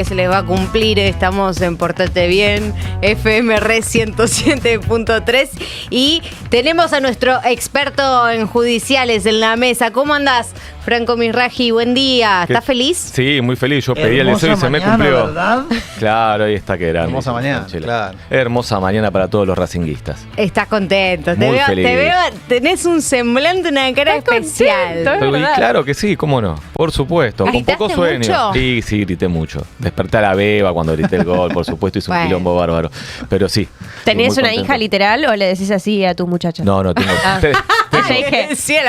que se les va a cumplir. Estamos en Portate Bien, FMR 107.3 y tenemos a nuestro experto en judiciales en la mesa. ¿Cómo andás, Franco Misraji? Buen día. ¿Estás feliz? Sí, muy feliz. Yo pedí el deseo y se me cumplió. ¿Verdad? Claro, ahí está que era. Hermosa mañana, claro. Hermosa mañana para todos los racinguistas. Estás contento. Muy feliz. Te veo, tenés un semblante, una cara especial. Claro que sí, cómo no. Por supuesto, con poco sueño. Mucho? Sí, grité mucho. Desperté a la beba cuando grité el gol, por supuesto, hizo un quilombo bárbaro. Pero sí. ¿Tenés una hija literal o le decís así a tus muchachas? No, tengo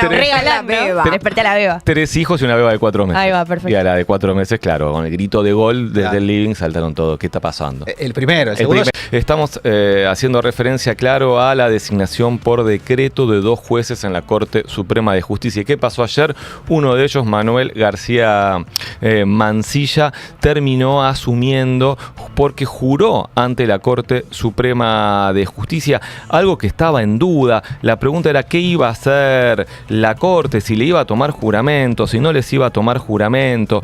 regalando. Desperté a la beba. 3 hijos y una beba de 4 meses. Ahí va, perfecto. Y a la de 4 meses, claro, con el grito de gol desde el living saltaron todos. ¿Qué está pasando? El primero, el segundo. Estamos haciendo referencia, claro, a la designación por decreto de 2 jueces en la Corte Suprema de Justicia. ¿Qué pasó ayer? Uno de ellos, Manuel García Mansilla, terminó asumiendo porque juró ante la Corte Suprema de Justicia algo que estaba en duda. La pregunta era qué iba a hacer la Corte, si le iba a tomar juramento, si no les iba a tomar juramento,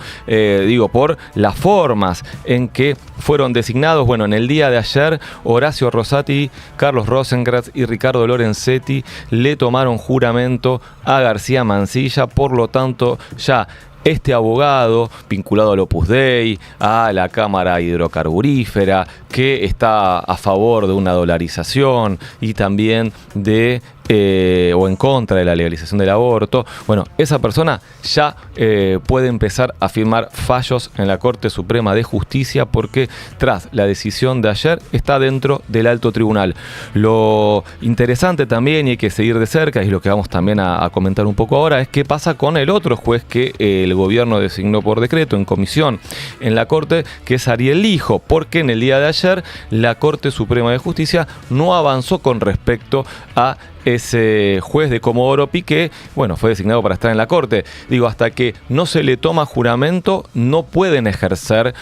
por las formas en que fueron designados. Bueno, en el día de ayer, Horacio Rosati, Carlos Rosenkrantz y Ricardo Lorenzetti le tomaron juramento a García Mansilla, por lo tanto, ya este abogado vinculado al Opus Dei, a la Cámara Hidrocarburífera, que está a favor de una dolarización y también de o en contra de la legalización del aborto, bueno, esa persona ya puede empezar a firmar fallos en la Corte Suprema de Justicia porque tras la decisión de ayer está dentro del alto tribunal. Lo interesante también, y hay que seguir de cerca, y lo que vamos también a comentar un poco ahora, es qué pasa con el otro juez que el gobierno designó por decreto en comisión en la Corte, que es Ariel Lijo, porque en el día de ayer la Corte Suprema de Justicia no avanzó con respecto a ese juez de Comodoro Pi que, bueno, fue designado para estar en la Corte. Digo, hasta que no se le toma juramento, no pueden ejercer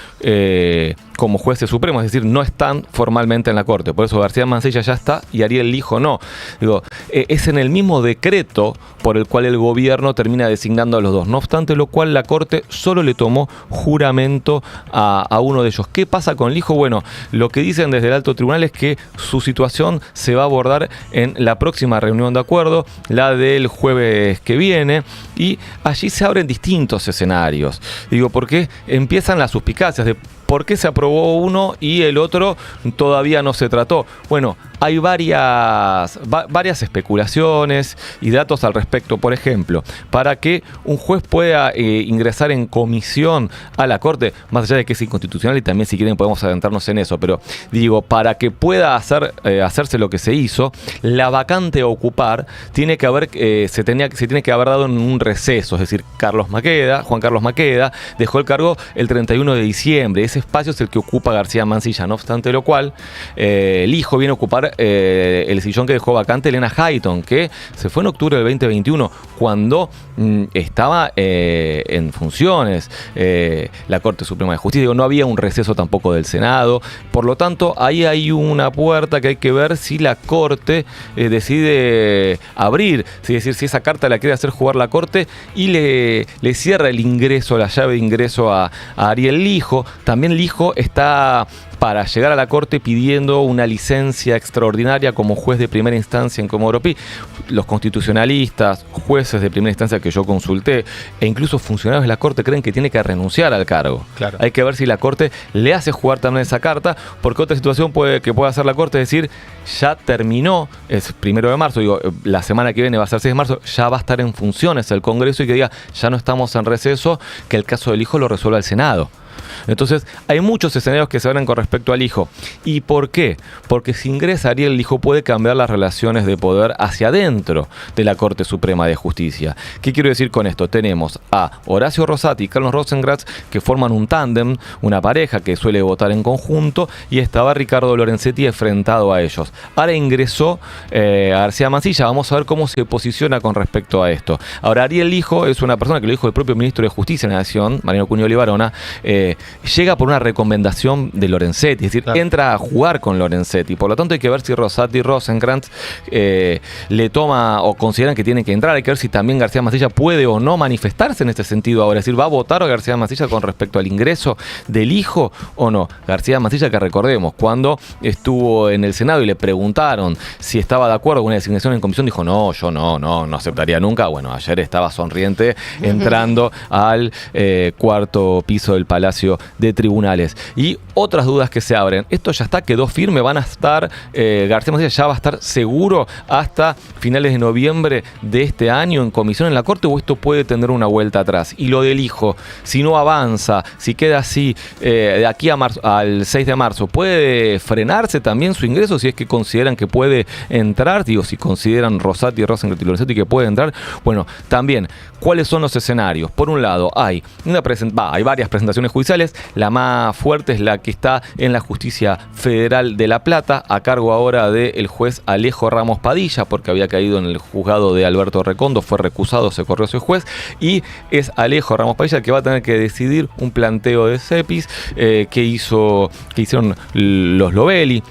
como jueces supremos, es decir, no están formalmente en la Corte. Por eso García Mansilla ya está y Ariel Lijo no. Digo, es en el mismo decreto por el cual el gobierno termina designando a los dos. No obstante lo cual, la Corte solo le tomó juramento a uno de ellos. ¿Qué pasa con Lijo? Bueno, lo que dicen desde el alto tribunal es que su situación se va a abordar en la próxima reunión de acuerdo, la del jueves que viene, y allí se abren distintos escenarios. Digo, porque empiezan las suspicacias de por qué se aprobó uno y el otro todavía no se trató. Bueno, hay varias especulaciones y datos al respecto. Por ejemplo, para que un juez pueda ingresar en comisión a la Corte, más allá de que es inconstitucional, y también si quieren podemos adentrarnos en eso, pero digo, para que pueda hacerse lo que se hizo, la vacante a ocupar tiene que haber, se tiene que haber dado en un receso. Es decir, Juan Carlos Maqueda dejó el cargo el 31 de diciembre. Ese espacio es el que ocupa García Mansilla. No obstante lo cual, el hijo viene a ocupar el sillón que dejó vacante Elena Hayton, que se fue en octubre del 2021, cuando estaba en funciones la Corte Suprema de Justicia. Digo, no había un receso tampoco del Senado. Por lo tanto, ahí hay una puerta que hay que ver si la Corte decide abrir, es decir, si esa carta la quiere hacer jugar la Corte y le cierra el ingreso, la llave de ingreso a Ariel Lijo. También Lijo está para llegar a la Corte pidiendo una licencia extraordinaria como juez de primera instancia en Comodoro Pi. Los constitucionalistas, jueces de primera instancia que yo consulté, e incluso funcionarios de la Corte creen que tiene que renunciar al cargo. Claro. Hay que ver si la Corte le hace jugar también esa carta, porque otra situación que puede hacer la Corte es decir, ya terminó, es 1 de marzo, digo, la semana que viene va a ser 6 de marzo, ya va a estar en funciones el Congreso y que diga, ya no estamos en receso, que el caso del hijo lo resuelva el Senado. Entonces, hay muchos escenarios que se abren con respecto al hijo. ¿Y por qué? Porque si ingresa Ariel Lijo puede cambiar las relaciones de poder hacia adentro de la Corte Suprema de Justicia. ¿Qué quiero decir con esto? Tenemos a Horacio Rosati y Carlos Rosenkrantz que forman un tándem, una pareja que suele votar en conjunto, y estaba Ricardo Lorenzetti enfrentado a ellos. Ahora ingresó a García Mansilla. Vamos a ver cómo se posiciona con respecto a esto. Ahora, Ariel Lijo es una persona que lo dijo el propio ministro de Justicia de la Nación, Mariano Cuñoli Varona, llega por una recomendación de Lorenzetti, es decir, entra a jugar con Lorenzetti. Por lo tanto, hay que ver si Rosati y Rosenkrantz le toma o consideran que tiene que entrar. Hay que ver si también García Mansilla puede o no manifestarse en este sentido ahora. Es decir, ¿va a votar a García Mansilla con respecto al ingreso del hijo o no? García Mansilla, que recordemos, cuando estuvo en el Senado y le preguntaron si estaba de acuerdo con una designación en comisión, dijo, no, yo no aceptaría nunca. Bueno, ayer estaba sonriente entrando al cuarto piso del Palacio de Tribunales. Y otras dudas que se abren. Esto ya está, quedó firme, van a estar, García Mansilla ya va a estar seguro hasta finales de noviembre de este año en comisión en la Corte, o esto puede tener una vuelta atrás. Y lo del hijo, si no avanza, si queda así de aquí a marzo, al 6 de marzo, ¿puede frenarse también su ingreso si es que consideran que puede entrar? Digo, si consideran Rosati, Rosenkrantz y Lorenzetti que puede entrar. Bueno, también, ¿cuáles son los escenarios? Por un lado, hay varias presentaciones judiciales. La más fuerte es la que está en la Justicia Federal de La Plata, a cargo ahora del juez Alejo Ramos Padilla, porque había caído en el juzgado de Alberto Recondo, fue recusado, se corrió ese juez, y es Alejo Ramos Padilla el que va a tener que decidir un planteo de CEPIS que hicieron los Lovelli,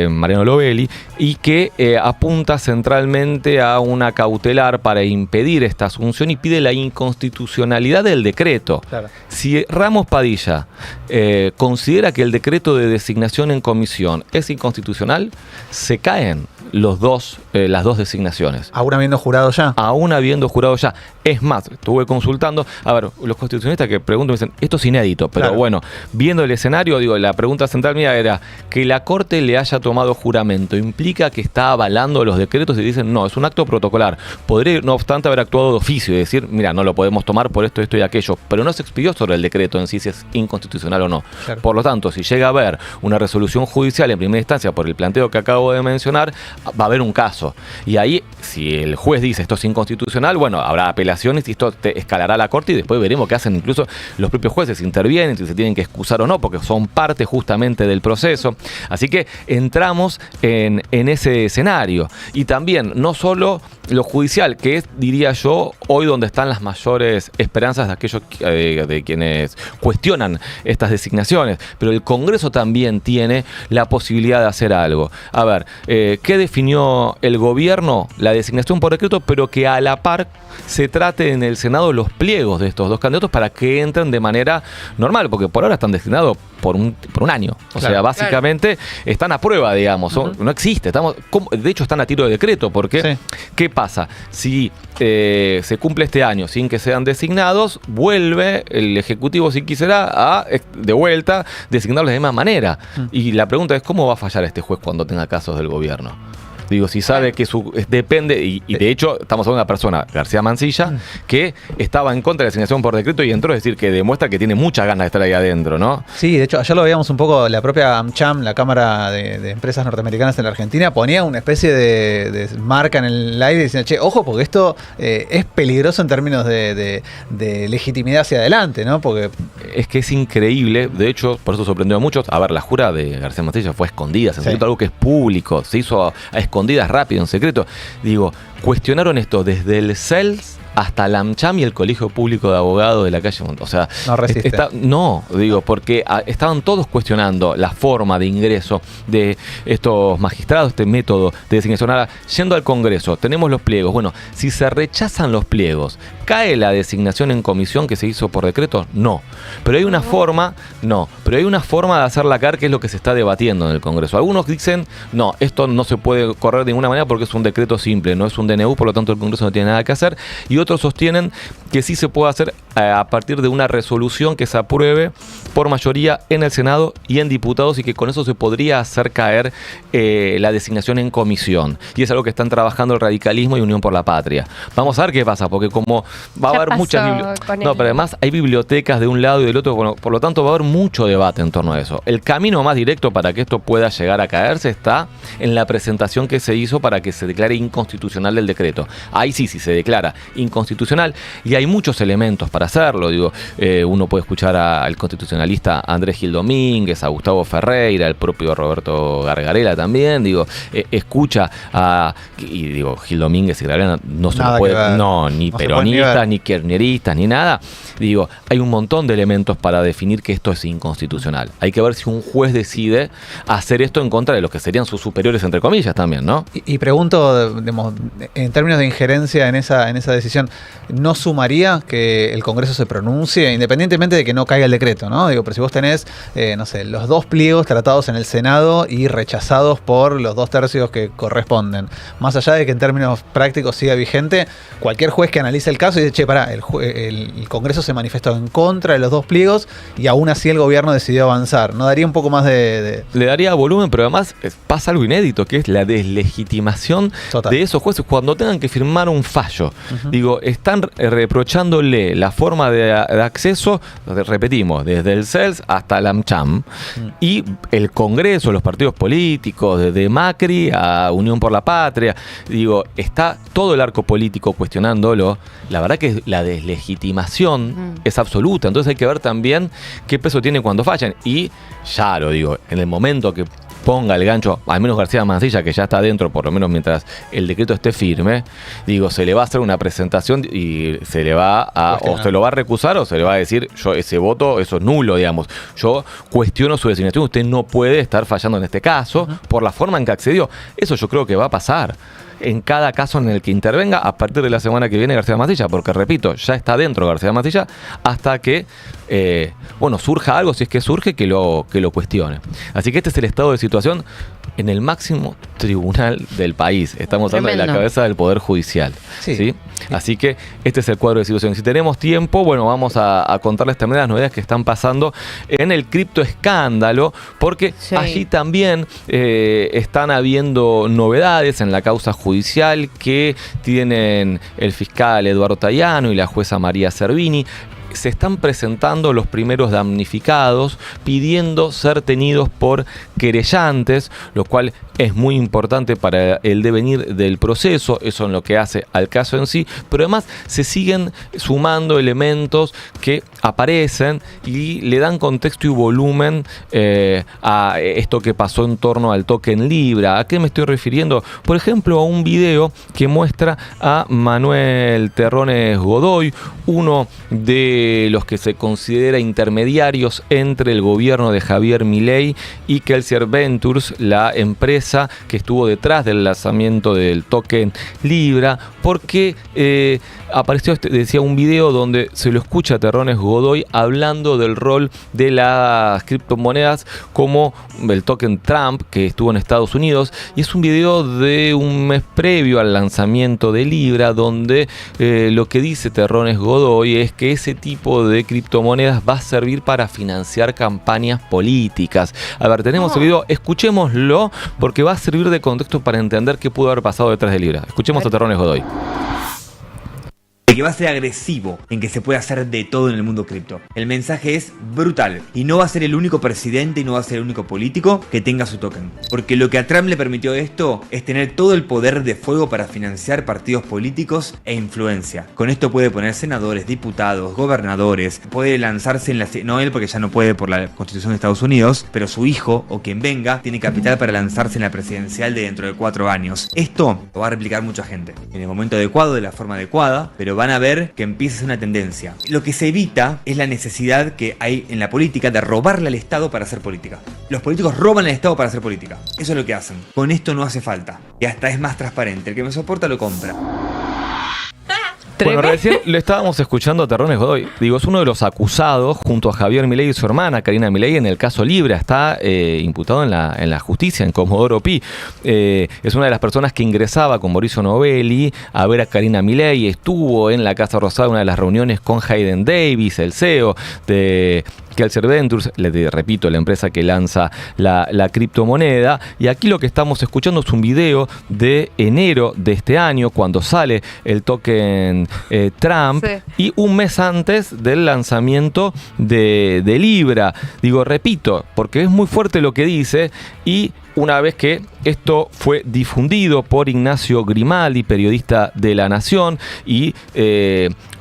Mariano Lovelli, y que apunta centralmente a una cautelar para impedir esta asunción y pide la inconstitucionalidad del decreto. Claro. Si Ramos Padilla considera que el decreto de designación en comisión es inconstitucional, se caen las dos designaciones. ¿Aún habiendo jurado ya? Aún habiendo jurado ya. Es más, estuve consultando, a ver, los constitucionalistas que preguntan me dicen, esto es inédito, pero claro, bueno, viendo el escenario, digo, la pregunta central mía era que la Corte le haya tomado juramento, ¿implica que está avalando los decretos? Y dicen, no, es un acto protocolar. Podría, no obstante, haber actuado de oficio y decir, mira, no lo podemos tomar por esto y aquello, pero no se expidió sobre el decreto en sí si es inconstitucional o no. Claro. Por lo tanto, si llega a haber una resolución judicial en primera instancia por el planteo que acabo de mencionar, va a haber un caso. Y ahí, si el juez dice esto es inconstitucional, bueno, habrá apelaciones y esto escalará a la Corte y después veremos qué hacen incluso los propios jueces, intervienen, si se tienen que excusar o no, porque son parte justamente del proceso. Así que entramos en ese escenario. Y también, no solo lo judicial, que es, diría yo, hoy donde están las mayores esperanzas de aquellos de quienes cuestionan estas designaciones, pero el Congreso también tiene la posibilidad de hacer algo. A ver, ¿qué definió el gobierno? La designación por decreto, pero que a la par se trate en el Senado los pliegos de estos dos candidatos para que entren de manera normal, porque por ahora están designados por un año. O sea, básicamente están a prueba, digamos. No existe. De hecho, están a tiro de decreto, porque ¿qué pasa? Si se cumple este año sin que sean designados, vuelve el Ejecutivo, si quisiera, de vuelta designarlos de la misma manera. Y la pregunta es, ¿cómo va a fallar este juez cuando tenga casos del gobierno? Digo, si sabe que depende, y de hecho estamos hablando de una persona, García Mansilla, que estaba en contra de la designación por decreto y entró, es decir, que demuestra que tiene muchas ganas de estar ahí adentro, ¿no? Sí, de hecho, ayer lo veíamos un poco, la propia AmCham, la Cámara de Empresas Norteamericanas en la Argentina, ponía una especie de marca en el aire diciendo, che, ojo, porque esto es peligroso en términos de legitimidad hacia adelante, ¿no? Porque es que es increíble, de hecho, por eso sorprendió a muchos. A ver, la jura de García Mansilla fue escondida, se secreto, algo que es público, se hizo a escondidas, rápido, en secreto. Digo, cuestionaron esto desde el CELS hasta la AmCham y el Colegio Público de Abogados de la calle. O sea, no resiste. Porque estaban todos cuestionando la forma de ingreso de estos magistrados, este método de designación. Ahora, yendo al Congreso, tenemos los pliegos. Bueno, si se rechazan los pliegos, ¿cae la designación en comisión que se hizo por decreto? No. Pero hay una forma de hacerla caer, que es lo que se está debatiendo en el Congreso. Algunos dicen, no, esto no se puede correr de ninguna manera porque es un decreto simple, no es un DNU, por lo tanto el Congreso no tiene nada que hacer. Y otros sostienen que sí se puede hacer a partir de una resolución que se apruebe por mayoría en el Senado y en diputados, y que con eso se podría hacer caer la designación en comisión. Y es algo que están trabajando el radicalismo y Unión por la Patria. Vamos a ver qué pasa, porque como va a haber muchas bibliotecas. No, pero además hay bibliotecas de un lado y del otro, bueno, por lo tanto va a haber mucho debate en torno a eso. El camino más directo para que esto pueda llegar a caerse está en la presentación que se hizo para que se declare inconstitucional el decreto. Ahí sí se declara inconstitucional y hay muchos elementos para hacerlo. Digo, uno puede escuchar al constitucionalista Andrés Gil Domínguez, a Gustavo Ferreira, al propio Roberto Gargarella también. Digo, escucha y digo, Gil Domínguez y Gargarella no se lo puede, ni peronistas, ni kirchneristas, ni nada. Digo, hay un montón de elementos para definir que esto es inconstitucional. Hay que ver si un juez decide hacer esto en contra de los que serían sus superiores, entre comillas, también, ¿no? Y pregunto, digamos, en términos de injerencia en esa decisión, ¿no sumaría que el Congreso se pronuncie, independientemente de que no caiga el decreto, ¿no? Digo, pero si vos tenés, no sé, los 2 pliegos tratados en el Senado y rechazados por los 2/3 que corresponden, más allá de que en términos prácticos siga vigente, cualquier juez que analice el caso y dice, che, pará, el Congreso se manifestó en contra de los 2 pliegos y aún así el gobierno decidió avanzar, ¿no daría un poco más de...? Le daría volumen, pero además pasa algo inédito, que es la deslegitimación de esos jueces cuando tengan que firmar un fallo. Digo, están reprochándole la forma de acceso, repetimos, desde el CELS hasta la AmCham, y el Congreso, los partidos políticos, desde Macri a Unión por la Patria, digo, está todo el arco político cuestionándolo. La verdad que la deslegitimación es absoluta, entonces hay que ver también qué peso tiene cuando fallan. Y ya lo digo, en el momento que ponga el gancho, al menos García Mansilla, que ya está dentro, por lo menos mientras el decreto esté firme, digo, se le va a hacer una presentación y se le va a, o se lo va a recusar o se le va a decir, yo ese voto, eso es nulo, digamos. Yo cuestiono su designación, usted no puede estar fallando en este caso por la forma en que accedió. Eso yo creo que va a pasar en cada caso en el que intervenga a partir de la semana que viene García Mansilla, porque repito, ya está dentro García Mansilla hasta que surja algo, si es que surge, que lo cuestione. Así que este es el estado de situación en el máximo tribunal del país. Estamos hablando de la cabeza del Poder Judicial. ¿Sí? Así que este es el cuadro de situación. Si tenemos tiempo, vamos a contarles también las novedades que están pasando en el criptoescándalo, porque allí también están habiendo novedades en la causa judicial que tienen el fiscal Eduardo Tayano y la jueza María Servini. Se están presentando los primeros damnificados pidiendo ser tenidos por querellantes, lo cual es muy importante para el devenir del proceso, eso en lo que hace al caso en sí, pero además se siguen sumando elementos que aparecen y le dan contexto y volumen a esto que pasó en torno al token Libra. ¿A qué me estoy refiriendo? Por ejemplo, a un video que muestra a Manuel Terrones Godoy, uno de los que se considera intermediarios entre el gobierno de Javier Milei y Kelsier Ventures, la empresa que estuvo detrás del lanzamiento del token Libra, porque apareció, decía, un video donde se lo escucha a Terrones Godoy hablando del rol de las criptomonedas como el token Trump que estuvo en Estados Unidos, y es un video de un mes previo al lanzamiento de Libra donde lo que dice Terrones Godoy es que ese tipo de criptomonedas va a servir para financiar campañas políticas. A ver, tenemos el video, escuchémoslo porque va a servir de contexto para entender qué pudo haber pasado detrás de Libra. Escuchemos a Terrones Godoy. Que va a ser agresivo, en que se puede hacer de todo en el mundo cripto. El mensaje es brutal y no va a ser el único presidente y no va a ser el único político que tenga su token. Porque lo que a Trump le permitió esto es tener todo el poder de fuego para financiar partidos políticos e influencia. Con esto puede poner senadores, diputados, gobernadores, puede lanzarse en la... No él, porque ya no puede por la Constitución de Estados Unidos, pero su hijo o quien venga tiene capital para lanzarse en la presidencial de dentro de 4 años. Esto lo va a replicar mucha gente en el momento adecuado, de la forma adecuada, pero van a ver que empieza a ser una tendencia. Lo que se evita es la necesidad que hay en la política de robarle al Estado para hacer política. Los políticos roban al Estado para hacer política. Eso es lo que hacen. Con esto no hace falta. Y hasta es más transparente. El que me soporta lo compra. Bueno, recién le estábamos escuchando a Terrones Godoy. Digo, es uno de los acusados junto a Javier Milei y su hermana Karina Milei en el caso Libra. Está imputado en la justicia, en Comodoro Pi. Es una de las personas que ingresaba con Mauricio Novelli a ver a Karina Milei. Estuvo en la Casa Rosada en una de las reuniones con Hayden Davis, el CEO de Kelsier Ventures, repito, la empresa que lanza la criptomoneda. Y aquí lo que estamos escuchando es un video de enero de este año, cuando sale el token Trump, y un mes antes del lanzamiento de Libra. Digo, repito, porque es muy fuerte lo que dice y una vez que esto fue difundido por Ignacio Grimaldi, periodista de La Nación, y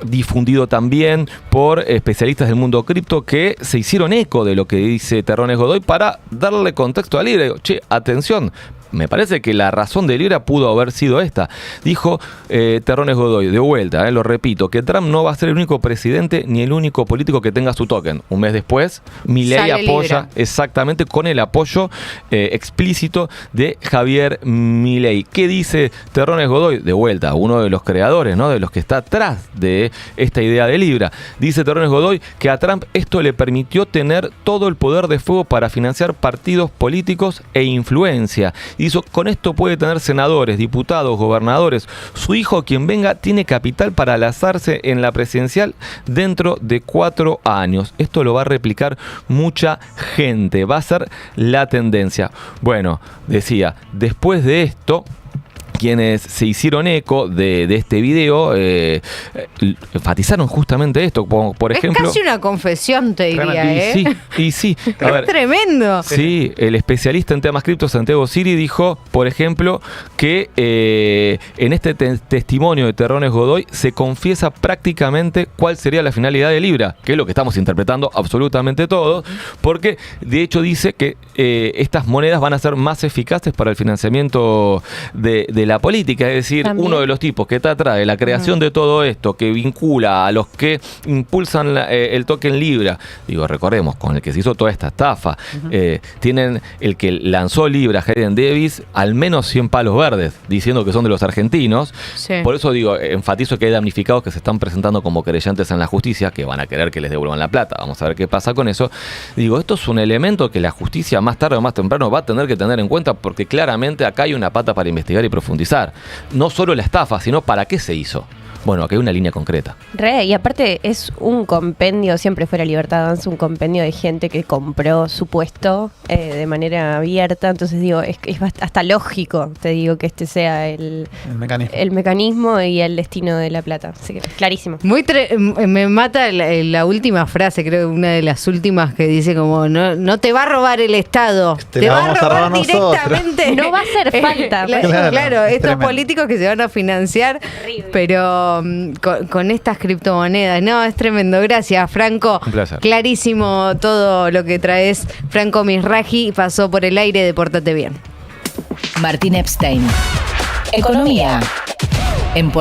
difundido también por especialistas del mundo cripto que se hicieron eco de lo que dice Terrones Godoy para darle contexto a Libra. Digo, che, atención, me parece que la razón de Libra pudo haber sido esta. Dijo Terrones Godoy, de vuelta, lo repito, que Trump no va a ser el único presidente ni el único político que tenga su token. Un mes después, Milei Sale apoya Libra. exactamente con el apoyo explícito de Javier Milei. ¿Qué dice Terrones Godoy? De vuelta, uno de los creadores, ¿no? De los que está atrás de esta idea de Libra. Dice Terrones Godoy que a Trump esto le permitió tener todo el poder de fuego para financiar partidos políticos e influencia. Y dice, con esto puede tener senadores, diputados, gobernadores. Su hijo, quien venga, tiene capital para lanzarse en la presidencial dentro de 4 años. Esto lo va a replicar mucha gente. Va a ser la tendencia. Bueno, decía, después de esto, quienes se hicieron eco de este video enfatizaron justamente esto. Por ejemplo, es casi una confesión, te diría, y sí. A Es ver, tremendo. sí, el especialista en temas cripto Santiago Siri dijo, por ejemplo, que en este testimonio de Terrones Godoy se confiesa prácticamente cuál sería la finalidad de Libra, que es lo que estamos interpretando absolutamente todos, porque de hecho dice que estas monedas van a ser más eficaces para el financiamiento de la política, es decir, También. uno de los tipos que está atrás de la creación de todo esto, que vincula a los que impulsan el token Libra, digo, recordemos, con el que se hizo toda esta estafa, tienen el que lanzó Libra, Hayden Davis, al menos 100 palos verdes, diciendo que son de los argentinos. Sí. Por eso digo, enfatizo que hay damnificados que se están presentando como querellantes en la justicia, que van a querer que les devuelvan la plata. Vamos a ver qué pasa con eso. Digo, esto es un elemento que la justicia más tarde o más temprano va a tener que tener en cuenta, porque claramente acá hay una pata para investigar y profundizar. No solo la estafa, sino para qué se hizo. Bueno, acá hay una línea concreta. Y aparte es un compendio, siempre fuera Libertad Avanza, un compendio de gente que compró su puesto de manera abierta. Entonces digo, es hasta lógico, te digo, que este sea el mecanismo y el destino de la plata. Así que clarísimo. Me mata la última frase, creo que una de las últimas, que dice como, no te va a robar el Estado, te la va a vamos a robar robar nosotros. directamente. No va a hacer falta. Claro, es estos tremendo. políticos que se van a financiar, pero con estas criptomonedas. No, es tremendo. Gracias, Franco. Un placer. Clarísimo todo lo que traes. Franco Misraji pasó por el aire de Pórtate Bien. Martín Epstein. Economía. En